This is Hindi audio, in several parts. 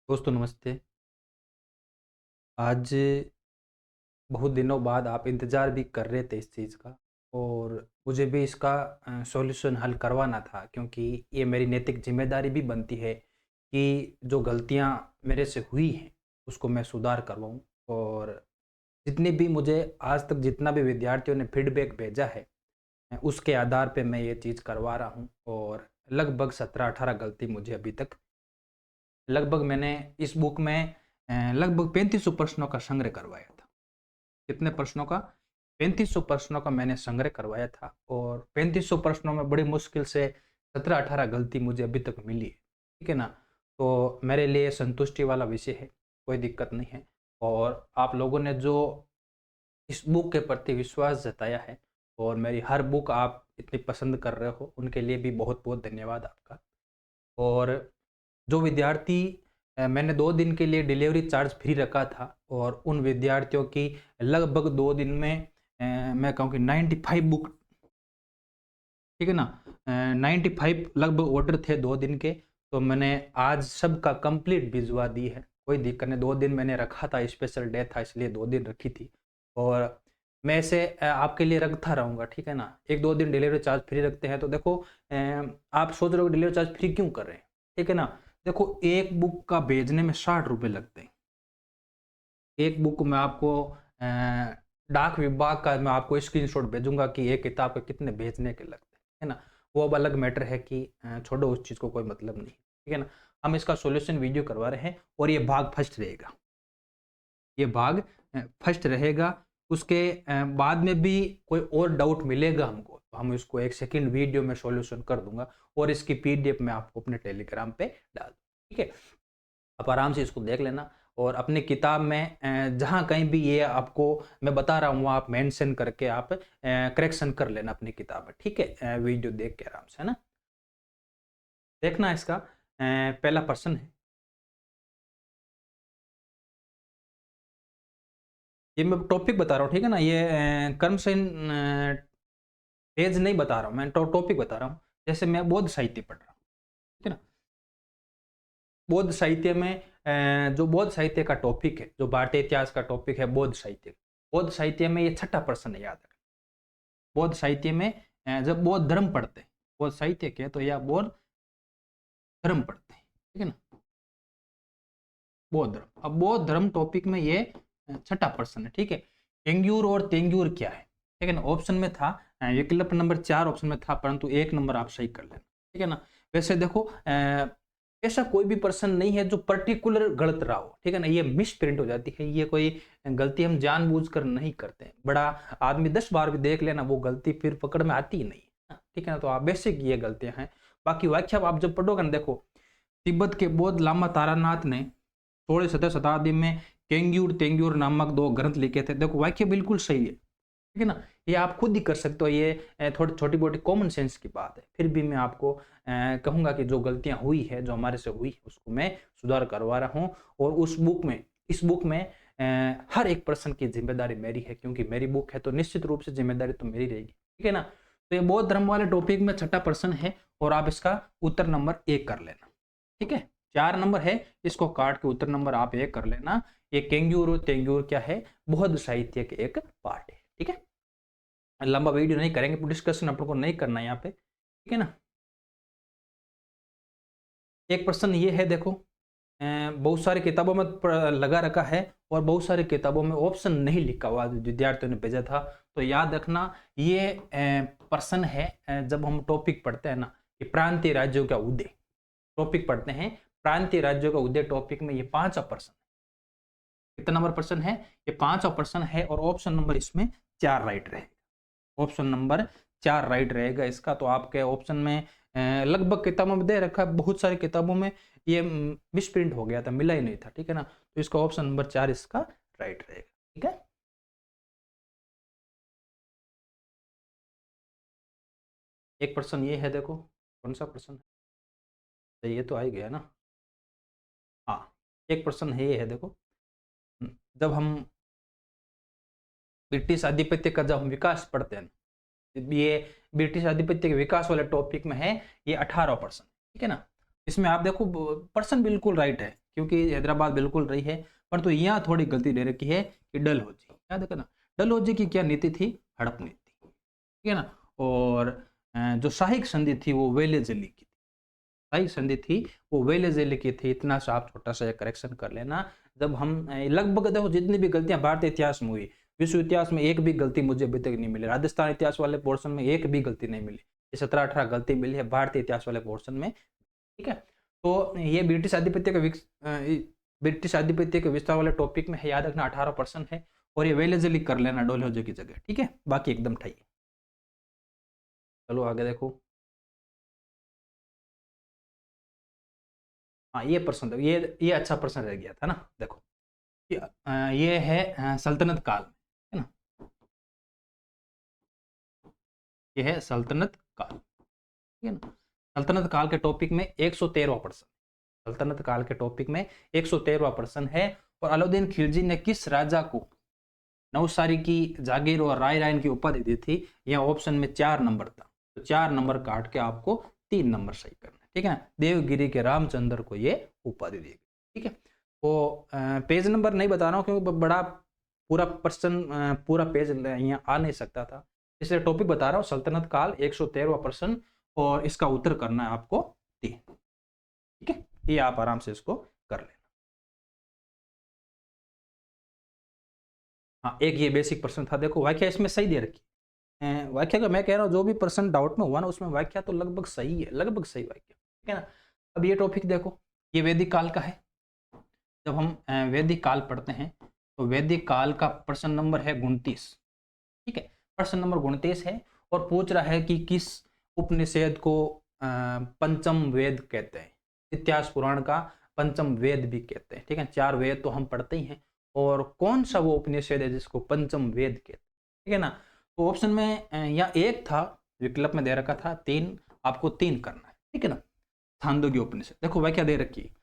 दोस्तों नमस्ते। आज बहुत दिनों बाद आप इंतज़ार भी कर रहे थे इस चीज़ का और मुझे भी इसका सॉल्यूशन हल करवाना था क्योंकि ये मेरी नैतिक ज़िम्मेदारी भी बनती है कि जो गलतियाँ मेरे से हुई हैं, उसको मैं सुधार करवाऊँ। और जितनी भी मुझे आज तक जितना भी विद्यार्थियों ने फीडबैक भेजा है, उसके आधार पे मैं ये चीज़ करवा रहा हूँ और लगभग 17-18 गलती मुझे अभी तक लगभग मैंने इस बुक में लगभग 3500 प्रश्नों का संग्रह करवाया था। कितने प्रश्नों का? 3500 प्रश्नों का मैंने संग्रह करवाया था और 3500 प्रश्नों में बड़ी मुश्किल से 17-18 गलती मुझे अभी तक मिली है। ठीक है ना? तो मेरे लिए संतुष्टि वाला विषय है, कोई दिक्कत नहीं है। और आप लोगों ने जो इस बुक के प्रति विश्वास जताया है और मेरी हर बुक आप इतनी पसंद कर रहे हो, उनके लिए भी बहुत-बहुत धन्यवाद आपका। और जो विद्यार्थी मैंने 2 दिन के लिए डिलीवरी चार्ज फ्री रखा था और उन विद्यार्थियों की लगभग 2 दिन में मैं कहूँ कि 95 बुक, ठीक है ना? 95 लगभग ऑर्डर थे 2 दिन के, तो मैंने आज सबका कंप्लीट भिजवा दी है। कोई दिक्कत नहीं, 2 दिन मैंने रखा था, स्पेशल डे था इसलिए 2 दिन रखी थी। और मैं इसे आपके लिए रखता रहूँगा, ठीक है ना? 1-2 दिन डिलीवरी चार्ज फ्री रखते हैं तो देखो आप सोच रहे हो डिलीवरी चार्ज फ्री क्यों कर रहे हैं? ठीक है ना? देखो, एक बुक का भेजने में 60 रुपए लगते हैं। एक बुक मैं आपको डाक विभाग का मैं आपको स्क्रीनशॉट भेजूँगा कि एक किताब के कितने भेजने के लगते हैं, है ना? वो अब अलग मैटर है कि छोड़ो उस चीज़ को, कोई मतलब नहीं, ठीक है ना? हम इसका सॉल्यूशन वीडियो करवा रहे हैं और ये भाग फर्स्ट रहेगा। ये भाग फर्स्ट रहेगा। उसके बाद में भी कोई और डाउट मिलेगा हमको, तो हम इसको एक सेकंड वीडियो में सॉल्यूशन कर दूँगा और इसकी पीडीएफ मैं आपको अपने टेलीग्राम पे डाल दूँ, ठीक है? आप आराम से इसको देख लेना और अपनी किताब में जहाँ कहीं भी ये आपको मैं बता रहा हूँ, वहाँ आप मेंशन करके आप करेक्शन कर लेना अपनी किताब में, ठीक है? वीडियो देख के आराम से, है ना? देखना इसका पहला प्रश्न है। ये मैं टॉपिक बता रहा हूँ, ठीक है ना? ये कर्म से पेज नहीं बता रहा हूँ, मैं टॉपिक बता रहा हूँ। जैसे मैं बौद्ध साहित्य पढ़ रहा हूँ, ठीक है ना? बौद्ध साहित्य में जो बौद्ध साहित्य का टॉपिक है, जो भारतीय इतिहास का टॉपिक है बौद्ध साहित्य। बौद्ध साहित्य में ये छठा प्रश्न है, याद रखना। बौद्ध साहित्य में जब बौद्ध धर्म पढ़ते हैं, बौद्ध साहित्य के तो या बौद्ध धर्म पढ़ते हैं, ठीक है ना? बौद्ध धर्म, अब बौद्ध धर्म टॉपिक में ये छठा प्रश्न है, ठीक है? एंग्यूर और तेंग्यूर क्या है? ठीक है ना? ऑप्शन में था विकल्प नंबर 4 ऑप्शन में था, परंतु 1 नंबर आप सही कर लेना, ठीक है ना? वैसे देखो ऐसा कोई भी प्रश्न नहीं है जो पर्टिकुलर गलत रहा हो, ठीक है ना? ये मिस प्रिंट हो जाती है, ये कोई गलती हम जानबूझकर नहीं करते हैं। बड़ा आदमी 10 बार भी देख लेना, वो गलती फिर पकड़ में आती ही नहीं है, ठीक है ना? तो आप बेसिक ये गलतियां हैं। बाकी व्याख्या आप जब पढ़ोगे ना, देखो, तिब्बत के बौद्ध लामा तारानाथ ने 16 शताब्दी में केंग्यूर तेंग्यूर नामक 2 ग्रंथ लिखे थे। देखो, वाक्य बिल्कुल सही है, ठीक है ना? ये आप खुद ही कर सकते हो, ये थोड़ी छोटी-मोटी कॉमन सेंस की बात है। फिर भी मैं आपको कहूँगा कि जो गलतियाँ हुई है, जो हमारे से हुई, उसको मैं सुधार करवा रहा हूँ और उस बुक में इस बुक में हर एक पर्सन की ज़िम्मेदारी मेरी है, क्योंकि मेरी बुक है तो निश्चित रूप से ज़िम्मेदारी तो मेरी रहेगी, ठीक है ना? तो ये बौद्ध धर्म वाले टॉपिक में छठा प्रश्न है और आप इसका उत्तर नंबर 1 कर लेना, ठीक है? 4 नंबर है, इसको काट के उत्तर नंबर आप 1 कर लेना। ये केंग्यूर और तेंग्यूर क्या है? बौद्ध साहित्य के एक पार्ट है, ठीक है? लंबा वीडियो नहीं करेंगे, डिस्कशन अपन को नहीं करना है यहाँ पे, ठीक है ना? एक प्रश्न ये है, देखो, बहुत सारी किताबों में लगा रखा है और बहुत सारी किताबों में ऑप्शन नहीं लिखा हुआ, विद्यार्थियों ने भेजा था। तो याद रखना, ये प्रश्न है जब हम टॉपिक पढ़ते हैं ना, ये प्रांतीय राज्यों का उदय टॉपिक पढ़ते हैं, प्रांतीय राज्यों का उदय टॉपिक में ये 5वां प्रश्न है। कितना नंबर प्रश्न है? ये 5वां प्रश्न है और ऑप्शन नंबर इसमें 4 राइट रहेगा। ऑप्शन नंबर 4 राइट रहेगा इसका। तो आपके ऑप्शन में लगभग किताबों में दे रखा है, बहुत सारी किताबों में ये मिसप्रिंट हो गया था, मिला ही नहीं था, ठीक है ना? तो इसका ऑप्शन नंबर 4 इसका राइट रहेगा, ठीक है? एक प्रश्न ये है, देखो, कौन सा प्रश्न है? तो ये तो आ ही गया ना। हाँ, एक प्रश्न है, ये है, देखो, जब हम ब्रिटिश आधिपत्य का जब हम विकास पढ़ते हैं, ये ब्रिटिश आधिपत्य के विकास वाले टॉपिक में है, ये 18वां प्रश्न, ठीक है ना? इसमें आप देखो, प्रश्न बिल्कुल राइट है क्योंकि हैदराबाद बिल्कुल रही है, परंतु यहाँ थोड़ी गलती दे रखी है कि डलहौजी, याद रखना डलहौजी की क्या नीति थी, हड़प नीति, ठीक है ना। और जो शाही संधि थी वो वेलेजली की, शाही संधि थी वो वेलेजली की थी। इतना सा आप छोटा सा करेक्शन कर लेना। जब हम लगभग देखो जितनी भी गलतियां भारतीय इतिहास में हुई, विश्व इतिहास में एक भी गलती मुझे अभी तक नहीं मिली, राजस्थान इतिहास वाले पोर्शन में एक भी गलती नहीं मिली, 17-18 गलती मिली है भारतीय इतिहास वाले पोर्शन में, ठीक है। तो ये ब्रिटिश आधिपत्य के विस्तार वाले टॉपिक में है, याद रखना 18% है, और ये वेलेजली कर लेना डलहौजी की जगह, ठीक है, बाकी एकदम ठाई। चलो आगे देखो। हाँ ये प्रश्न, ये अच्छा प्रश्न रह गया था ना, देखो ये है सल्तनत काल, है ना, ये है सल्तनत काल, ठीक है ना। सल्तनत काल के टॉपिक में 113वां प्रश्न, सल्तनत काल के टॉपिक में 113वां प्रश्न है। और अलाउद्दीन खिलजी ने किस राजा को नवसारी की जागीर और राय रायन की उपाधि दी थी? यह ऑप्शन में 4 नंबर था, तो 4 नंबर काट के आपको 3 नंबर सही करना है, ठीक है ना। देवगिरी के रामचंद्र को ये उपाधि दी गई, ठीक है। तो पेज नंबर नहीं बता रहा हूँ क्योंकि बड़ा पूरा प्रश्न पूरा पेज यहाँ आ नहीं सकता था, इसलिए टॉपिक बता रहा हूँ, सल्तनत काल 113वां प्रश्न, और इसका उत्तर करना है आपको 3, ठीक है। ये आप आराम से इसको कर लेना। हाँ एक ये बेसिक प्रश्न था, देखो व्याख्या इसमें सही दे रखी है, व्याख्या का मैं कह रहा हूँ जो भी प्रश्न डाउट में हुआ ना उसमें व्याख्या तो लगभग सही है, लगभग सही व्याख्या, ठीक है ना। अब ये टॉपिक देखो, ये वैदिक काल का है। जब हम वैदिक काल पढ़ते हैं तो वैदिक काल का प्रश्न नंबर है 29, ठीक है, प्रश्न नंबर 29 है, और पूछ रहा है कि किस उपनिषद को पंचम वेद कहते हैं, इतिहास पुराण का पंचम वेद भी कहते हैं, ठीक है। 4 वेद तो हम पढ़ते ही हैं, और कौन सा वो उपनिषद है जिसको पंचम वेद कहते हैं, ठीक है ना। तो ऑप्शन में या एक था, विकल्प में दे रखा था 3, आपको 3 करना है, ठीक है ना। छांदोग्य उपनिषद, देखो व्याख्या दे रखी है,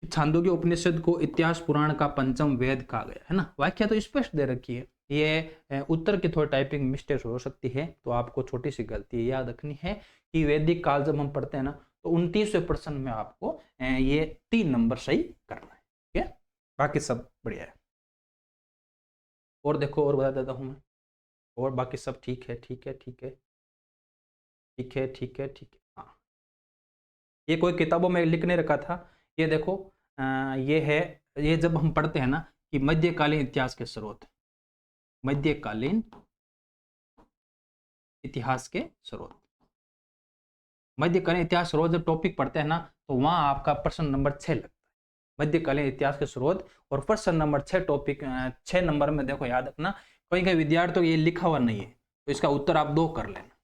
छांदोग्य उपनिषद को इतिहास पुराण का पंचम वेद कहा गया है ना, व्याख्या तो स्पष्ट दे रखी है। ये उत्तर की थोड़ी टाइपिंग मिस्टेक हो सकती है, तो आपको छोटी सी गलती याद रखनी है कि वैदिक काल जब हम पढ़ते हैं ना तो 29वें प्रश्न में आपको ये 3 नंबर सही करना है, ठीक है, बाकी सब बढ़िया है। और देखो और बता देता हूँ मैं, और बाकी सब ठीक है, ठीक है, ठीक है, ठीक है, ठीक है, ठीक है। हाँ ये कोई किताबों में लिख नहीं रखा था, ये देखो ये है, ये जब हम पढ़ते हैं ना कि मध्यकालीन इतिहास के स्रोत, मध्यकालीन इतिहास के स्रोत, मध्यकालीन इतिहास स्रोत जब टॉपिक पढ़ते हैं ना तो वहां आपका प्रश्न नंबर 6 लगता है, मध्यकालीन इतिहास के स्रोत, और प्रश्न नंबर 6 टॉपिक 6 नंबर में देखो याद रखना, कहीं कहीं विद्यार्थियों को ये लिखा हुआ नहीं है तो इसका उत्तर आप 2 कर लेना,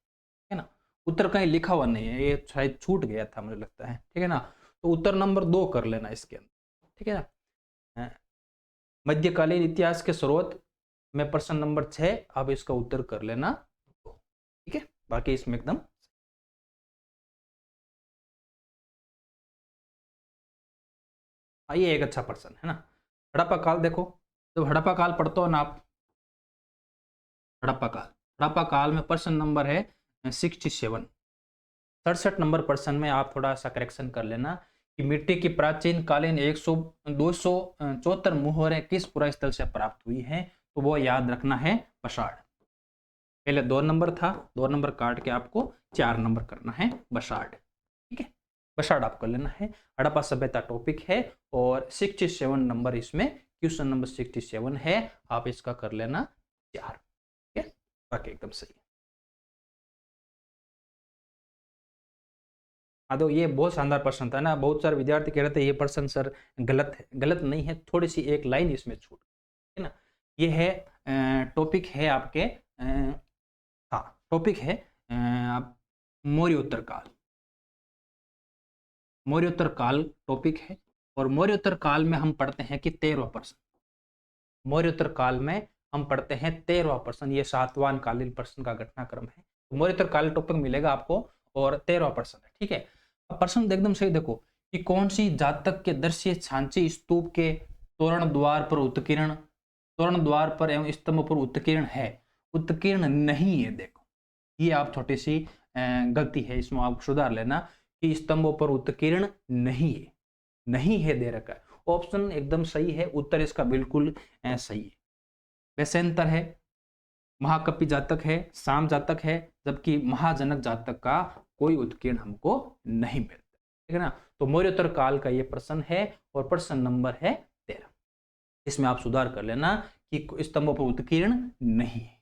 है ना। उत्तर कहीं लिखा हुआ नहीं है, ये शायद छूट गया था मुझे लगता है, ठीक है ना, तो उत्तर नंबर 2 कर लेना इसके अंदर, ठीक है ना। मध्यकालीन इतिहास के स्रोत में प्रश्न नंबर 6 आप इसका उत्तर कर लेना, ठीक है, बाकी इसमें एकदम। ये एक अच्छा प्रश्न है ना, हड़प्पा काल देखो, जब हड़प्पा काल पढ़ते हो ना आप, हड़प्पा काल, हड़प्पा काल में प्रश्न नंबर है 67, 67 नंबर प्रश्न में आप थोड़ा सा करेक्शन कर लेना कि मिट्टी की प्राचीन कालीन 274 मुहरें किस पुरा स्थल से प्राप्त हुई हैं, तो वो याद रखना है बसाड़। पहले 2 नंबर था, 2 नंबर काट के आपको 4 नंबर करना है बसाड़, ठीक है, बसाड़ आप कर लेना है। हड़प्पा सभ्यता टॉपिक है, और 67 नंबर इसमें क्वेश्चन नंबर 67 है, आप इसका कर लेना 4, ठीक है, बाकी एकदम सही। हाँ तो ये बहुत शानदार प्रश्न था ना, बहुत सारे विद्यार्थी कह रहे थे ये प्रश्न सर गलत है, गलत नहीं है, थोड़ी सी एक लाइन इसमें छूट, है ना। ये है टॉपिक है आपके हाँ टॉपिक है मौर्योत्तर काल, मौर्योत्तर काल टॉपिक है, और मौर्योत्तर काल में हम पढ़ते हैं कि 13वां प्रश्न, मौर्योत्तर काल में हम पढ़ते हैं 13वां प्रश्न, ये सातवां कालीन प्रश्न का घटनाक्रम है, तो मौर्योत्तर काल टॉपिक मिलेगा आपको, और 13वां प्रश्न है, ठीक है। अब प्रश्न एकदम सही देखो कि कौन सी जातक के दृश्य छांची स्तूप के तोरण द्वार पर उत्कीर्ण, तोरण द्वार पर एवं स्तंभ पर उत्कीर्ण है, उत्कीर्ण नहीं है, देखो ये आप छोटी सी गलती है, इसमें आप सुधार लेना कि स्तंभों पर उत्कीर्ण नहीं है, नहीं है दे रखा है, ऑप्शन एकदम सही है, उत्तर इसका बिल्कुल सही है। वैसेंतर है, महाकपि जातक है, साम जातक है, जबकि महाजनक जातक का कोई उत्कीर्ण हमको नहीं मिलता, ठीक है ना। तो मौर्योत्तर काल का ये प्रश्न है और प्रश्न नंबर है 13। इसमें आप सुधार कर लेना कि स्तंभों पर उत्कीर्ण नहीं है,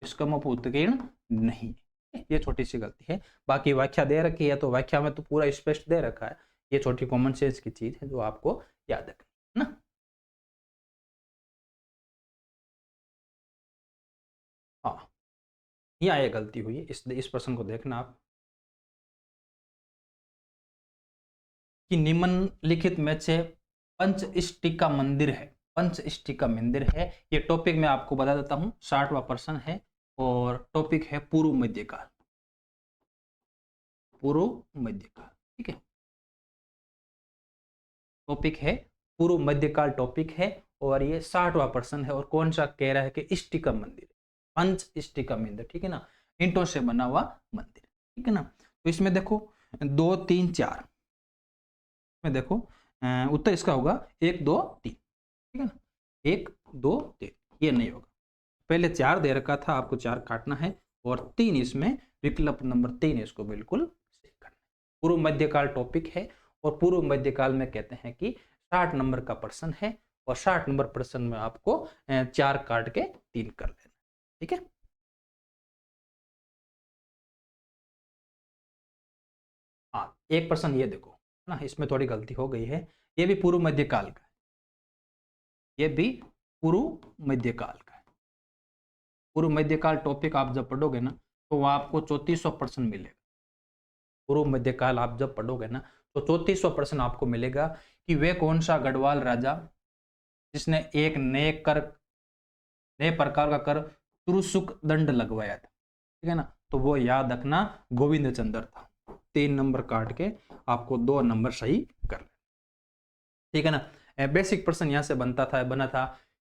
स्तंभों पर उत्कीर्ण नहीं है, ये छोटी सी गलती है। बाकी व्याख्या दे रखी है तो व्याख्या में तो पूरा स्पष्ट दे रखा है, ये छोटी कॉमन सेंस की चीज है जो आपको याद रखनी है ना। हाँ, यहाँ ये गलती हुई है, इस प्रश्न को देखना आप कि निम्नलिखित में से पंचइष्टिका मंदिर है, पंचइष्टिका मंदिर है, ये टॉपिक मैं आपको बता देता हूँ, 60वां प्रश्न है और टॉपिक है पूर्व मध्यकाल, पूर्व मध्यकाल, ठीक है। टॉपिक है पूर्व मध्यकाल टॉपिक है और ये 60वां प्रश्न है और कौन सा कह रहा है कि इष्टिका मंदिर, पंच इष्टिका मंदिर, ठीक है ना, ईंटों से बना हुआ मंदिर, ठीक है ना। तो इसमें देखो 2 3 4 में देखो उत्तर इसका होगा 1 2 3, ठीक है ना, 1 2 3, ये नहीं होगा, पहले 4 दे रखा था, आपको 4 काटना है और 3 इसमें विकल्प नंबर 3 इसको बिल्कुल सही करना है। पूर्व मध्यकाल टॉपिक है और पूर्व मध्यकाल में कहते हैं कि 60 नंबर का प्रश्न है और 60 नंबर प्रश्न में आपको 4 काट के 3 कर लेना, ठीक है। हाँ, एक प्रश्न ये देखो ना, इसमें थोड़ी गलती हो गई है, ये भी पूर्व मध्यकाल का है, ये भी पूर्व मध्यकाल का है। पूर्व मध्यकाल टॉपिक आप जब पढ़ोगे ना तो वह आपको 3400 मिलेगा। पूर्व मध्यकाल आप जब पढ़ोगे ना तो 3400 आपको मिलेगा कि वे कौन सा गढ़वाल राजा जिसने एक नए प्रकार का कर तुरुसुक दंड लगवाया था, ठीक है ना, तो वो याद रखना गोविंद चंद्र था। 3 नंबर काट के आपको 2 नंबर सही कर ले, ठीक है ना। बेसिक प्रश्न यहाँ से बना था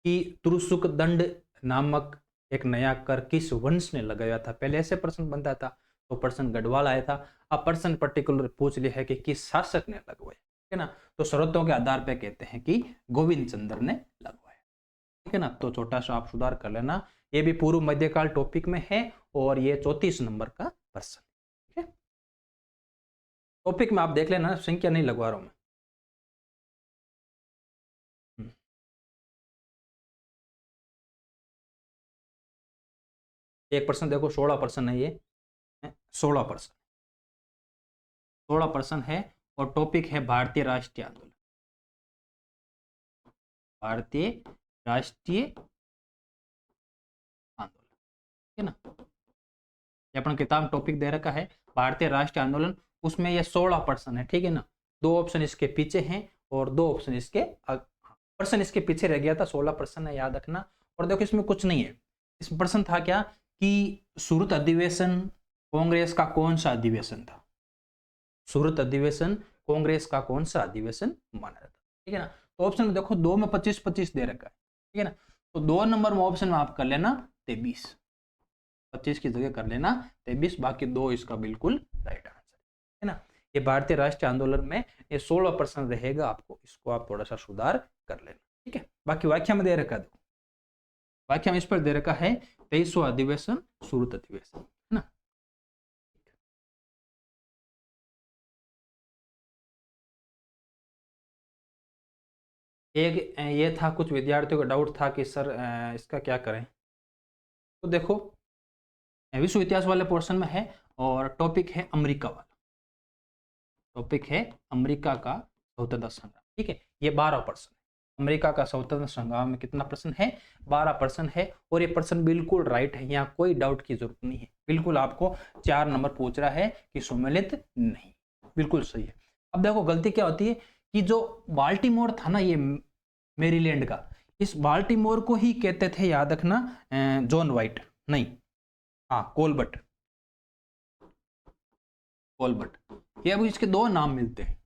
कि तुरुसुक दंड नामक एक नया कर किस वंश ने लगाया था, पहले ऐसे प्रश्न बनता था तो प्रश्न गढ़वाल आया था। अब प्रश्न पर्टिकुलर पूछ लिया है कि किस शासक ने लगवाया, ठीक है ना, तो स्रोतों के आधार पर कहते हैं कि गोविंद चंद्र ने लगवाया, ठीक है ना। तो छोटा सा आप सुधार कर लेना, ये भी पूर्व मध्यकाल टॉपिक में है और ये 34 नंबर का प्रश्न, ठीक है। टॉपिक में आप देख लेना, संख्या नहीं लगवा रहा हूं मैं। एक प्रश्न देखो, 16 प्रश्न है ये, 16 प्रश्न, 16 प्रश्न है और टॉपिक है भारतीय राष्ट्रीय आंदोलन, भारतीय राष्ट्रीय आंदोलन, ठीक है ना। ये अपन किताब टॉपिक दे रखा है भारतीय राष्ट्रीय आंदोलन, उसमें ये 16 प्रश्न है, ठीक है ना। 2 ऑप्शन इसके पीछे हैं और 2 ऑप्शन इसके प्रश्न इसके पीछे रह गया था, 16 प्रश्न है, याद रखना। और देखो इसमें कुछ नहीं है, इस प्रश्न था क्या कि सूरत अधिवेशन कांग्रेस का कौन सा अधिवेशन था, सूरत अधिवेशन कांग्रेस का कौन सा अधिवेशन माना जाता, ठीक है ना। तो ऑप्शन में देखो 2 में 25-25 दे रखा है, ठीक है ना, तो 2 नंबर में ऑप्शन में आप कर लेना 23, 25 की जगह कर लेना 23, बाकी 2 इसका बिल्कुल राइट आंसर, है ना। ये भारतीय राष्ट्रीय आंदोलन में ये 16 प्रश्न रहेगा, आपको इसको आप थोड़ा सा सुधार कर लेना, ठीक है। बाकी व्याख्या में दे रखा है, व्याख्या में इस पर दे रखा है 23वां अधिवेशन सूरत अधिवेशन, है ना। एक ये था, कुछ विद्यार्थियों का डाउट था कि सर इसका क्या करें, तो देखो विश्व इतिहास वाले पोर्शन में है और टॉपिक है अमेरिका वाला, टॉपिक है अमेरिका का स्वतंत्रता संग्राम, ठीक है। ये 12 प्रश्न है, अमेरिका का स्वतंत्रता संग्राम में कितना प्रश्न है, 12 प्रश्न है और ये प्रश्न बिल्कुल राइट है, यहाँ कोई डाउट की जरूरत नहीं है, बिल्कुल आपको 4 नंबर पूछ रहा है कि सम्मिलित नहीं, बिल्कुल सही है। अब देखो गलती क्या होती है कि जो बाल्टीमोर था ना, ये मेरीलैंड का, इस बाल्टीमोर को ही कहते थे, याद रखना, जॉन वाइट नहीं, हाँ कोलबर्ट, कोलबर्ट, ये अब इसके 2 नाम मिलते हैं,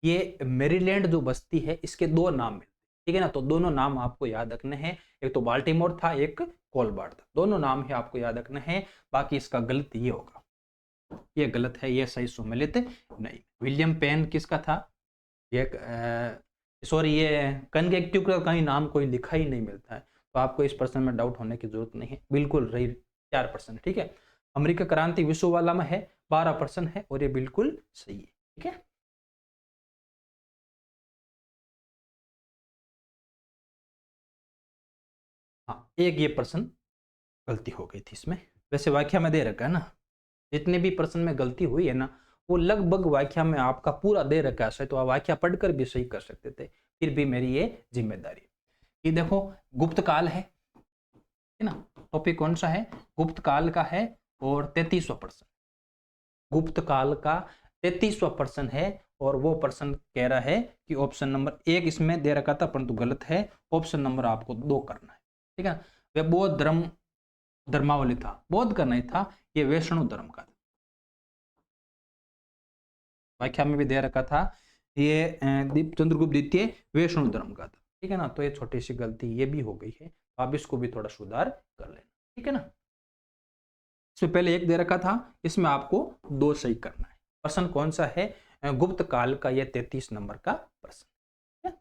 ये मेरीलैंड जो बस्ती है इसके 2 नाम मिलते हैं, ठीक है ना। तो दोनों नाम आपको याद रखने हैं, एक तो बाल्टीमोर था, एक कोलबर्ट था, दोनों नाम ही आपको याद रखने हैं। बाकी इसका गलत ये होगा, ये गलत है, ये सही सम्मिलित नहीं। विलियम पेन किसका था, ये सॉरी, ये कन्वेक्टिव का कहीं नाम कोई लिखा ही नहीं मिलता है, तो आपको इस प्रश्न में डाउट होने की जरूरत नहीं है, बिल्कुल रही 4%। ठीक है, अमेरिका क्रांति विश्व वाला में है 12% है, और ये बिल्कुल सही है। ठीक है, हाँ, एक ये प्रश्न गलती हो गई थी इसमें, वैसे व्याख्या में दे रखा है ना, जितने भी प्रश्न में गलती हुई है ना, वो लगभग व्याख्या में आपका पूरा दे रखा है, तो आप व्याख्या पढ़कर भी सही कर सकते थे, फिर भी मेरी ये जिम्मेदारी। ये देखो, गुप्त काल है ना, टॉपिक कौन सा है, गुप्त काल का है, और 33वां प्रश्न गुप्त काल का 33वां प्रश्न है, और वो प्रश्न कह रहा है कि ऑप्शन नंबर 1 इसमें दे रखा था परंतु गलत है, ऑप्शन नंबर आपको 2 करना है। ठीक है, वह बौद्ध धर्मावली था, बौद्ध का नहीं था, ये वैष्णव धर्म का था, व्याख्या में भी दे रखा था, ये चंद्रगुप्त द्वितीय वैष्णव धर्म का था। ठीक है ना, तो ये छोटी सी गलती ये भी हो गई है, तो आप इसको भी थोड़ा सुधार कर लेना। ठीक है ना, इसमें पहले 1 दे रखा था, इसमें आपको 2 सही करना है। प्रश्न कौन सा है, गुप्त काल का, यह 33 नंबर का प्रश्न है।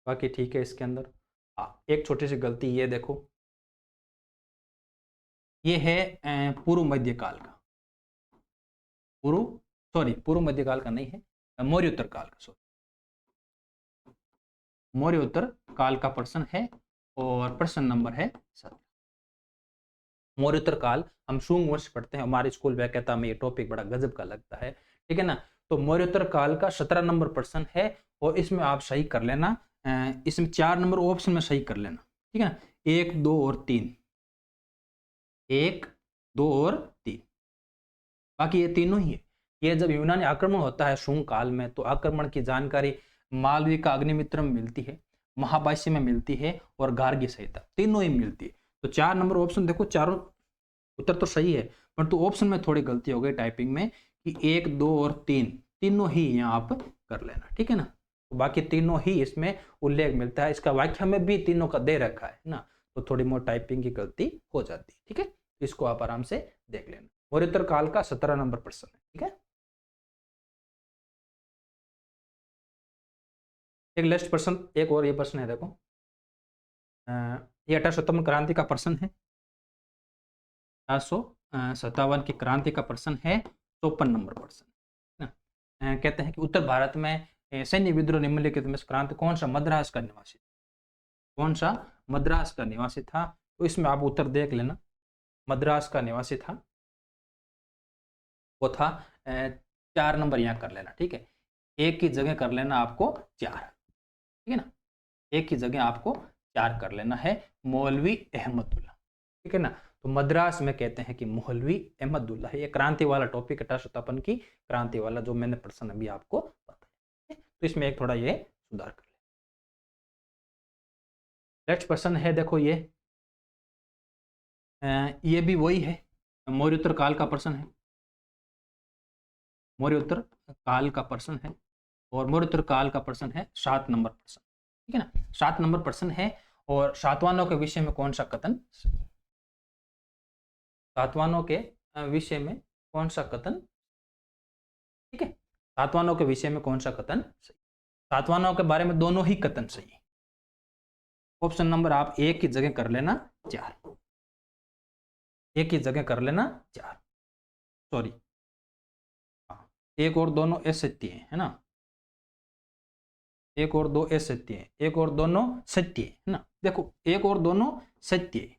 बाकी ठीक है इसके अंदर। हाँ, एक छोटी सी गलती ये देखो, ये है पूर्व मध्यकाल का, पूर्व सॉरी पूर्व मध्यकाल का नहीं है, मौर्योत्तर काल का, सॉरी मौर्योत्तर काल का प्रश्न है, और प्रश्न नंबर है 7। मौर्योत्तर काल हम शुंग वंश पढ़ते हैं, हमारे स्कूल व्याख्याता में ये टॉपिक बड़ा गजब का लगता है। ठीक है ना, तो मौर्योत्तर काल का 17 नंबर प्रश्न है, और इसमें आप सही कर लेना, इसमें 4 नंबर ऑप्शन में सही कर लेना। ठीक है ना, 1, 2 और 3, 1, 2 और 3, बाकी ये तीनों ही है। ये जब यूनानी आक्रमण होता है शुंग काल में, तो आक्रमण की जानकारी मालवी का अग्निमित्र में मिलती है, महाभाष्य में मिलती है, और गार्गी संहिता, तीनों ही मिलती है। तो 4 नंबर ऑप्शन देखो, चारों उत्तर तो सही है, परंतु ऑप्शन में थोड़ी गलती हो गई टाइपिंग में, कि 1, 2 और 3 तीनों ही यहाँ आप कर लेना। ठीक है ना, तो बाकी तीनों ही इसमें उल्लेख मिलता है, इसका व्याख्या में भी तीनों का दे रखा है ना, तो थोड़ी मोटी टाइपिंग की गलती हो जाती है। ठीक है, इसको आप आराम से देख लेना। मौर्योत्तर काल का 17 नंबर प्रश्न है। ठीक है, एक लास्ट प्रश्न, एक और ये प्रश्न है देखो, ये 1857 क्रांति का प्रश्न है, 1857 की क्रांति का प्रश्न है, 54 नंबर प्रश्न है ना। कहते हैं कि उत्तर भारत में सैन्य विद्रोह निम्नलिखित में से क्रांति कौन सा मद्रास का निवासी, कौन सा मद्रास का निवासी था, तो इसमें आप उत्तर देख लेना, मद्रास का निवासी था, वो था 4 नंबर यहाँ कर लेना। ठीक है, एक की जगह कर लेना आपको 4। ठीक है ना, एक की जगह आपको 4 कर लेना है, मौलवी अहमदुल्ला। ठीक है ना, तो मद्रास में कहते हैं कि मौलवी अहमदुल्ला है, ये क्रांति वाला टॉपिक 1857 की क्रांति वाला, जो मैंने प्रश्न अभी आपको बताया। तो इसमें एक थोड़ा ये सुधार कर ले। नेक्स्ट प्रश्न है देखो, ये भी वही है, मौर्योत्तर काल का प्रश्न है, मौर्योत्तर काल का प्रश्न है, और मौर्योत्तर काल का प्रश्न है 7 नंबर प्रश्न। ठीक है ना, 7 नंबर प्रश्न है, और सातवानों के विषय में कौन सा कथन सही, सातवानों के विषय में कौन सा कथन, ठीक है, सातवानों के विषय में कौन सा कथन सही, सातवानों के बारे में दोनों ही कथन सही है। ऑप्शन नंबर आप एक की जगह कर लेना 4, एक की जगह कर लेना 4, सॉरी, हाँ, एक और दोनों असत्य है ना, एक और दो असत्य है, एक और दोनों सत्य है ना, देखो एक और दोनों सत्य है,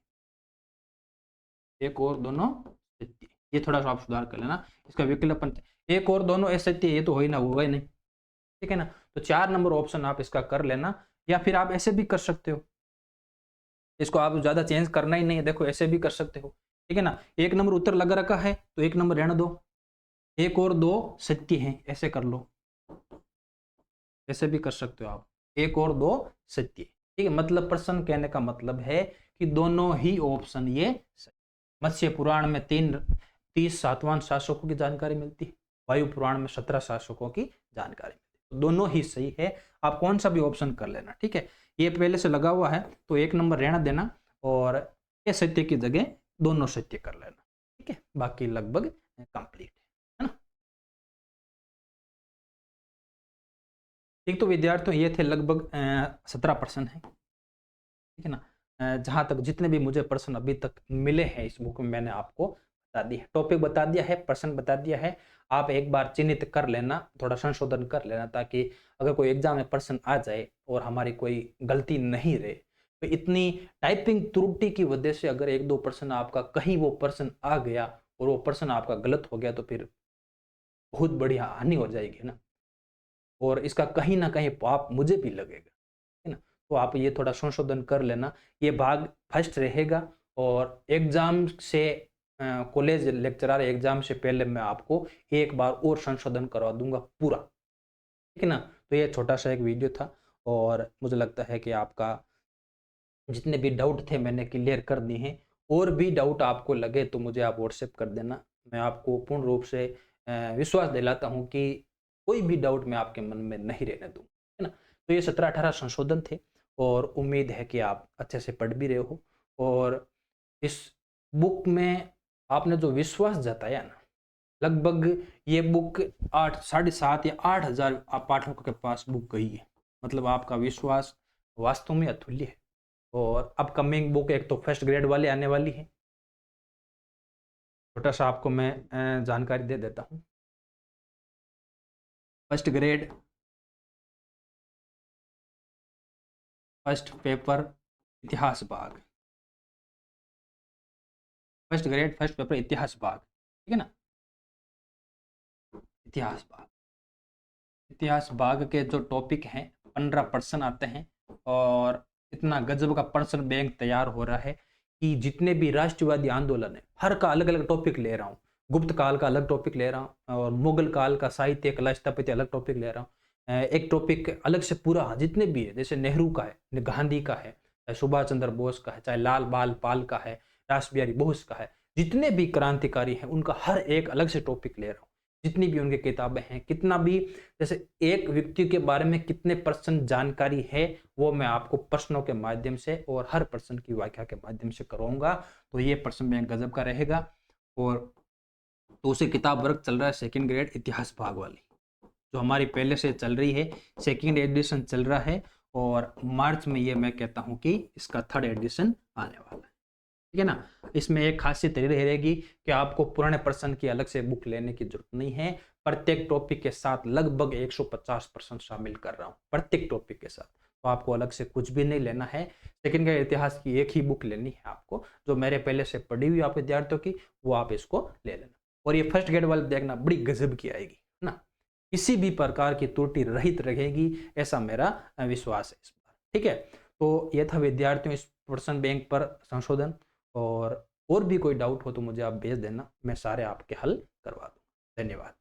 एक और दोनों सत्य, ये थोड़ा सा आप सुधार कर लेना, इसका विकल्पन, एक और दोनों असत्य, ये तो हो ही ना, होगा ही नहीं। ठीक है ना, तो 4 नंबर ऑप्शन आप इसका कर लेना, या फिर आप ऐसे भी कर सकते हो, इसको आप ज्यादा चेंज करना ही नहीं है, देखो ऐसे भी कर सकते हो। ठीक है ना, 1 नंबर उत्तर लगा रखा है, तो 1 नंबर रहने दो, एक और दो सत्य हैं, ऐसे कर लो, ऐसे भी कर सकते हो आप, एक और दो सत्य। ठीक है, मतलब प्रश्न कहने का मतलब है कि दोनों ही ऑप्शन ये सही। मत्स्य पुराण में 30 सातवान शासकों की जानकारी मिलती है, वायु पुराण में 17 शासकों की जानकारी मिलती है, तो दोनों ही सही है, आप कौन सा भी ऑप्शन कर लेना। ठीक है, ये पहले से लगा हुआ है, तो 1 नंबर रहना देना, और ये सत्य की जगह दोनों सत्य कर लेना। ठीक है, बाकी लगभग कंप्लीट। ठीक, तो विद्यार्थियों ये थे लगभग 17 प्रश्न हैं, ठीक है ना? जहाँ तक जितने भी मुझे प्रश्न अभी तक मिले हैं इस बुक में मैंने आपको बता दिए हैं। टॉपिक बता दिया है, प्रश्न बता दिया है। आप एक बार चिन्हित कर लेना, थोड़ा संशोधन कर लेना, ताकि अगर कोई एग्ज़ाम में प्रश्न आ जाए और हमारी कोई गलती नहीं रहे, तो इतनी टाइपिंग त्रुटि की वजह से अगर 1-2 प्रश्न आपका कहीं वो प्रश्न आ गया और वो प्रश्न आपका गलत हो गया, तो फिर बहुत बड़ी हानि हो जाएगी ना, और इसका कहीं न कहीं पाप मुझे भी लगेगा, है ना? तो आप ये थोड़ा संशोधन कर लेना। ये भाग फर्स्ट रहेगा, और एग्ज़ाम से कॉलेज लेक्चरर एग्ज़ाम से पहले मैं आपको एक बार और संशोधन करवा दूँगा पूरा, ठीक है ना? तो ये छोटा-सा एक वीडियो था, और मुझे लगता है कि आपका जितने भी डाउट थे मैंने क्लियर कर दिए हैं। और भी डाउट आपको लगे तो मुझे आप व्हाट्सएप कर देना। मैं आपको पूर्ण रूप से विश्वास दिलाता हूँ कि कोई भी डाउट मैं आपके मन में नहीं रहने दूँगा, है ना? तो ये 17-18 संशोधन थे, और उम्मीद है कि आप अच्छे से पढ़ भी रहे हो, और इस बुक में आपने जो विश्वास जताया ना, लगभग ये बुक 8 साढ़े 7 या 8,000 पाठकों के पास बुक गई है। मतलब आपका विश्वास वास्तव में अतुल्य है। और अपकमिंग बुक एक तो फर्स्ट ग्रेड वाली आने वाली है। छोटा-सा आपको मैं जानकारी दे देता हूँ। फर्स्ट ग्रेड फर्स्ट पेपर इतिहास भाग, फर्स्ट ग्रेड फर्स्ट पेपर इतिहास भाग, ठीक है ना? इतिहास भाग, इतिहास भाग के जो टॉपिक हैं 15 प्रश्न आते हैं, और इतना गजब का प्रश्न बैंक तैयार हो रहा है कि जितने भी राष्ट्रवादी आंदोलन है, हर का अलग-अलग टॉपिक ले रहा हूँ। गुप्त काल का अलग टॉपिक ले रहा हूँ, और मुगल काल का साहित्य, कला, स्थापत्य अलग टॉपिक ले रहा हूँ। एक टॉपिक अलग से पूरा जितने भी है, जैसे नेहरू का है, गांधी का है, चाहे सुभाष चंद्र बोस का है, चाहे लाल बाल पाल का है, रास बिहारी बोस का है, जितने भी क्रांतिकारी हैं उनका हर एक अलग से टॉपिक ले रहा हूँ। जितनी भी उनकी किताबें हैं, कितना भी, जैसे एक व्यक्ति के बारे में कितने परसेंट जानकारी है, वो मैं आपको प्रश्नों के माध्यम से और हर प्रश्न की व्याख्या के माध्यम से करवाऊंगा। तो ये प्रश्न बैंक गजब का रहेगा। और तो उसे किताब वर्क चल रहा है सेकंड ग्रेड इतिहास भाग वाली, जो हमारी पहले से चल रही है, सेकंड एडिशन चल रहा है, और मार्च में ये मैं कहता हूँ कि इसका थर्ड एडिशन आने वाला है, ठीक है ना? इसमें एक खासियत ये रहेगी कि आपको पुराने प्रश्न की अलग से बुक लेने की जरूरत नहीं है। प्रत्येक टॉपिक के साथ लगभग 150 प्रश्न शामिल कर रहा हूँ, प्रत्येक टॉपिक के साथ। तो आपको अलग से कुछ भी नहीं लेना है। सेकंड ग्रेड इतिहास की एक ही बुक लेनी है आपको, जो मेरे पहले से पढ़ी हुई आप विद्यार्थियों की, वो आप इसको ले लेना। और ये फर्स्ट ग्रेड वाले देखना, बड़ी गजब की आएगी ना, किसी भी प्रकार की त्रुटि रहित रहेगी, ऐसा मेरा विश्वास है इस बार, ठीक है? तो ये था विद्यार्थियों इस प्रश्न बैंक पर संशोधन। और भी कोई डाउट हो तो मुझे आप भेज देना, मैं सारे आपके हल करवा दूँ। धन्यवाद।